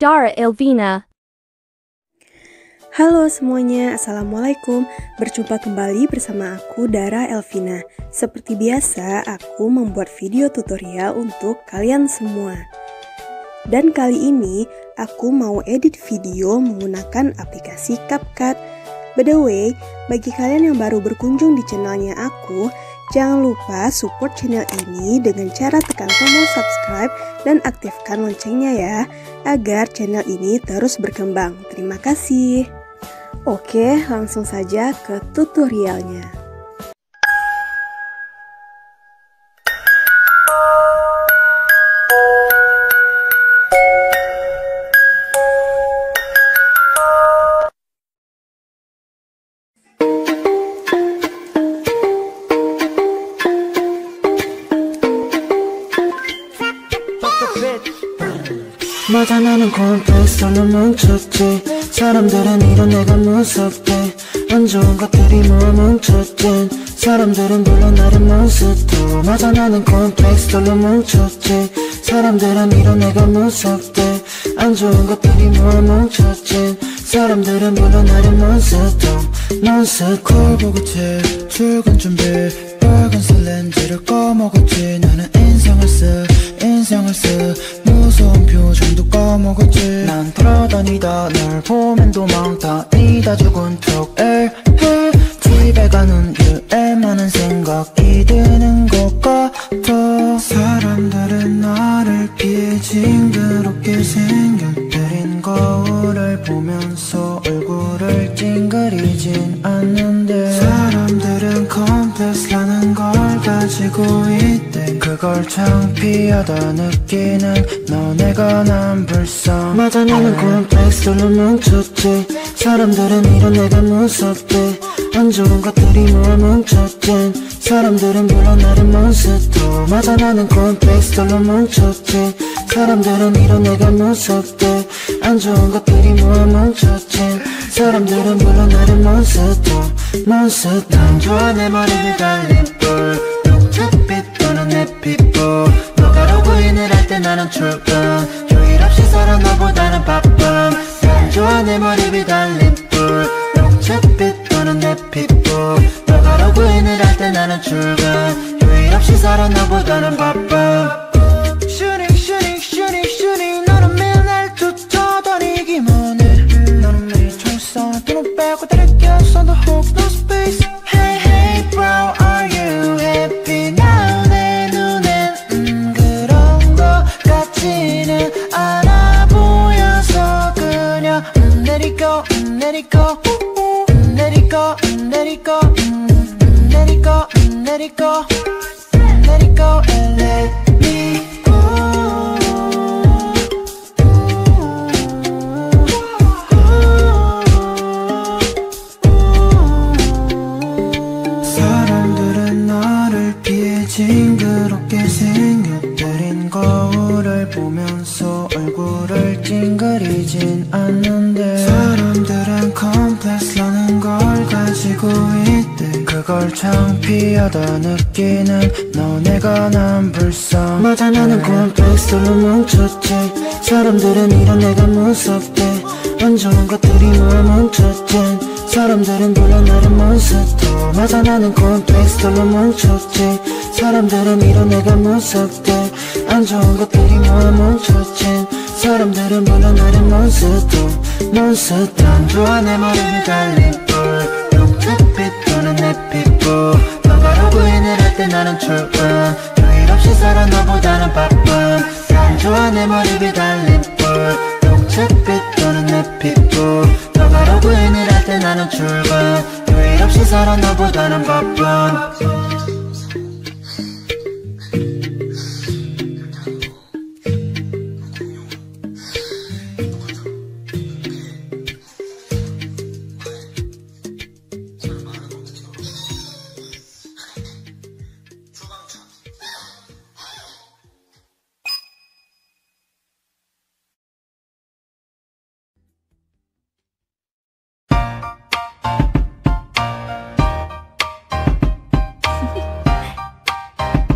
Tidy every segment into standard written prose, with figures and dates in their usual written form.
Dara Elvina. Halo semuanya, Assalamualaikum. Berjumpa kembali bersama aku, Dara Elvina. Seperti biasa, aku membuat video tutorial untuk kalian semua. Dan kali ini, aku mau edit video menggunakan aplikasi Capcut. By the way, bagi kalian yang baru berkunjung di channelnya aku, jangan lupa support channel ini dengan cara tekan tombol subscribe dan aktifkan loncengnya ya, agar channel ini terus berkembang. Terima kasih. Oke, langsung saja ke tutorialnya. 맞아 나는 콤플렉스로 뭉쳤지 사람들은 이런 내가 무섭대 안 좋은 것들이 모아 뭉쳤지 사람들은 불러 나를 몬스터 맞아 나는 콤플렉스로 뭉쳤지 사람들은 이런 내가 무섭대 안 좋은 것들이 모아 뭉쳤지 사람들은 불러 나를 몬스터 거울 보고 제 출근 준비 빨간색 렌즈를 꺼먹었지 나는 인상을 쓰 무서운 표정도 까먹었지 난 돌아다니다 널 보면 도망다니다 죽은 척을 해 집에 가는 길에 많은 생각이 드는 것 같아 사람들은 나를 피해 징그럽게 생겨들인 거울을 보면서 얼굴을 찡그리진 않는데 사람들은 컴플렉스라는 걸 가지고 있대 그걸 창피하다 느끼는 너네가 난 불쌍 맞아 나는 콤플렉스로 뭉쳤지 사람들은 이런 내가 무섭대 안 좋은 것들이 모아 뭉쳤지 사람들은 불러 나를 몬스터 맞아 나는 콤플렉스로 뭉쳤지 사람들은 이런 내가 무섭대 안 좋은 것들이 모아 뭉쳤지 사람들은 불러 나를 몬스터 난 좋아 내 머리를 달린 뿔 녹색빛 도는 내 피부 너가 로그인을 할 때 나는 출근 휴일 없이 살아 너보다는 바쁨 난 좋아 내 머리 달린 뿔 녹색빛 도는 내 피부 너가 로그인을 할 때 나는 출근 휴일 없이 살아 너보다는 바쁨 슈닝 너는 매일 날 쫓아다니기만 해 너는 매일 철사 돈을 빼고 다리 껴서 no hope no space Hey bro are you happy now 내 눈엔 그런 거 같지는 않아 보여서 그냥 내리고 내리고 내리고 내리고 내리고 내리고 내리고 and let me 징그럽게 생겨들인 거울을 보면서 얼굴을 찡그리진 않는데 사람들은 컴플렉스라는 걸 가지고 있대 그걸 창피하다 느끼는 너네가 난 불쌍 맞아 나는 콤플렉스로 뭉쳤지 사람들은 이런 내가 무섭대 안 좋은 것들이 모아 뭉쳤지 사람들은 불러 나를 몬스터 맞아 나는 콤플렉스로 뭉쳤지 사람들은 이런 내가 무섭대 안 좋은 것들이 모아 뭉쳤지 사람들은 불러 나를 몬스터 난 좋아 내 머리를 달린 뿔 녹색빛 도는 내 피부 너가 로그인을 할 때 나는 출근 휴일 없이 살아 너보다는 바쁨 난 좋아 내 머리를 달린 뿔 녹색빛 도는 내 피부 너가 로그인을 할 때 나는 출근 휴일 없이 살아 너보다는 바쁨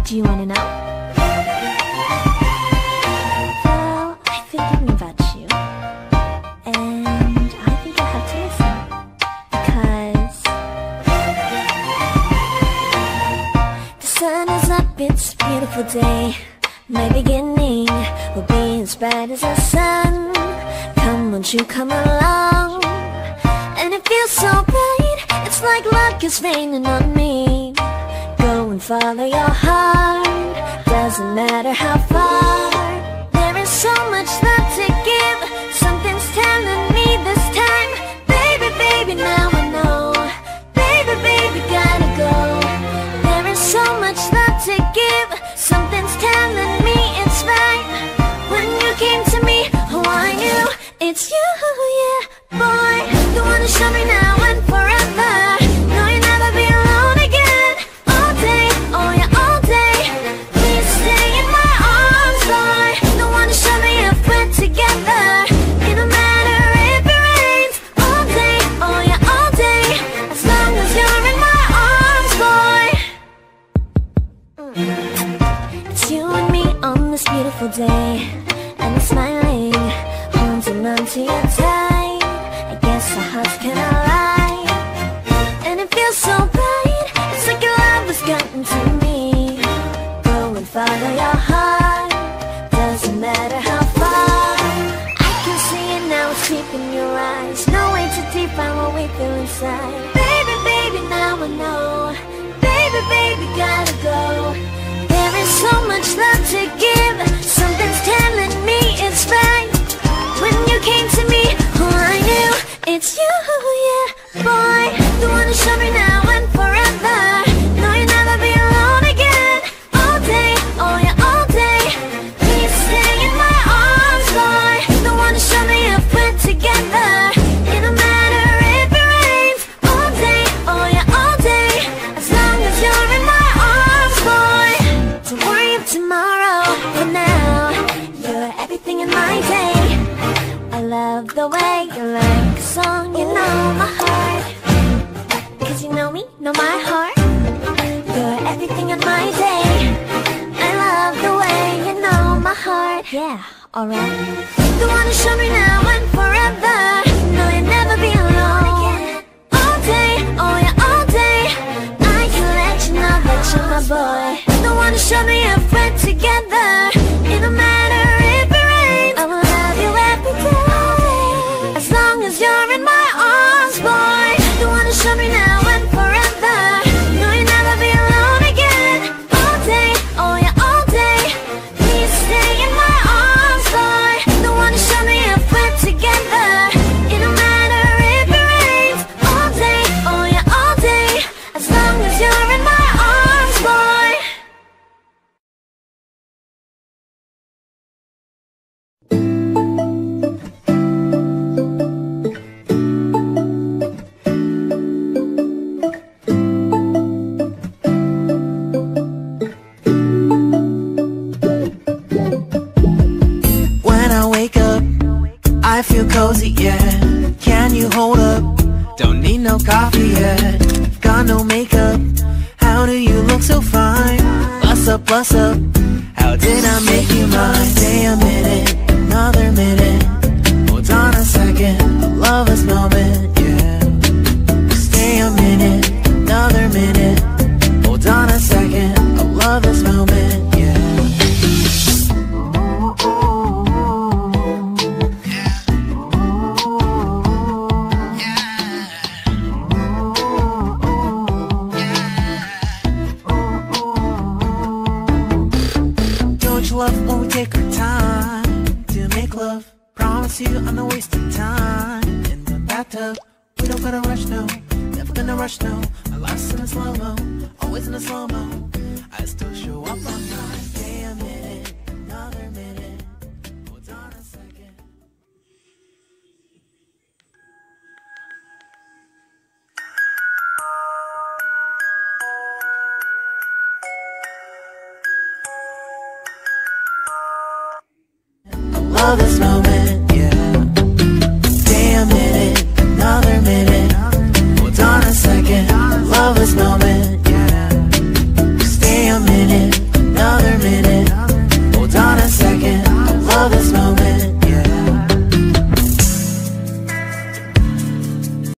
Do you want to know? Well, I've been thinking about you. day, my beginning will be as bright as the sun. Come, won't you come along? And it feels so bright, it's like luck is raining on me. Go and follow your heart, doesn't matter how far. There is so much love to give, something's telling me this time. Baby, baby, now I know. Baby, baby, gotta go. There is so much love to give, something's telling me it's right. When you came to me, oh I knew it's you, yeah, boy. The one to show me now and forever. No, you'll never be alone again. All day, oh yeah, all day. Please stay in my arms, boy. The one to show me if we're together. It don't matter if it rains. All day, oh yeah, all day. As long as you're in my arms, boy. It's you and me on this beautiful day, and I'm smiling, holding on to your tight. I guess our hearts cannot lie, and it feels so bright. It's like your love has gotten to me. Go and follow your heart, doesn't matter how far. I can see it now, it's deep in your eyes. No way to define what we feel inside. Baby, baby, now I know. Baby, baby, gotta go. There is so much love to give, something's telling me it's right. When you came to me, oh I knew it's you, yeah, boy. The one to show me now and forever. No, you'll never be alone again. All day, oh yeah, all day. Please stay in my arms, boy. The one to show me if we're together. It don't matter if it rains. All day, oh yeah, all day. As long as you're in my arms, boy. Don't worry of tomorrow, for now you're everything in my day. I love the way you like a song, you know my heart. Cause you know me, know my heart. You're everything in my day. I love the way you know my heart. Yeah, alright. The one to show me now and forever. No, you'll never be alone. All day, oh yeah, all day. I can let you know that you're my boy. The one to show me if we're together. It don't matter if it rains. I will love you every day. As long as you're in my arms, boy. The one to show me now and forever. No, you'll never be alone again. All day, oh yeah, all day. Please stay in my arms, boy. The one to show me if we're together. It don't matter if it rains. All day, oh yeah, all day. As long as you're in my arms, boy. When I wake up, I feel cozy, yeah. Can you hold up? Don't need no coffee yet. Got no makeup. How do you look so fine? Bust up, bust up. How did I make you mine? Stay a minute, another minute. Hold on a second, I love this moment, yeah. Stay a minute, another minute. Hold on a second, I love this moment, yeah. Love when we take our time to make love. Promise you I'm not wasting time in the bathtub. We don't gotta rush, no. Never gonna rush, no. Our life's in a slow-mo, always in a slow-mo. I still show up on time. Stay a minute, another minute. Hold on a second. Love this moment, yeah. Stay a minute, another minute. Hold on a second, love this moment, yeah. Stay a minute, another minute. Hold on a second, love this moment.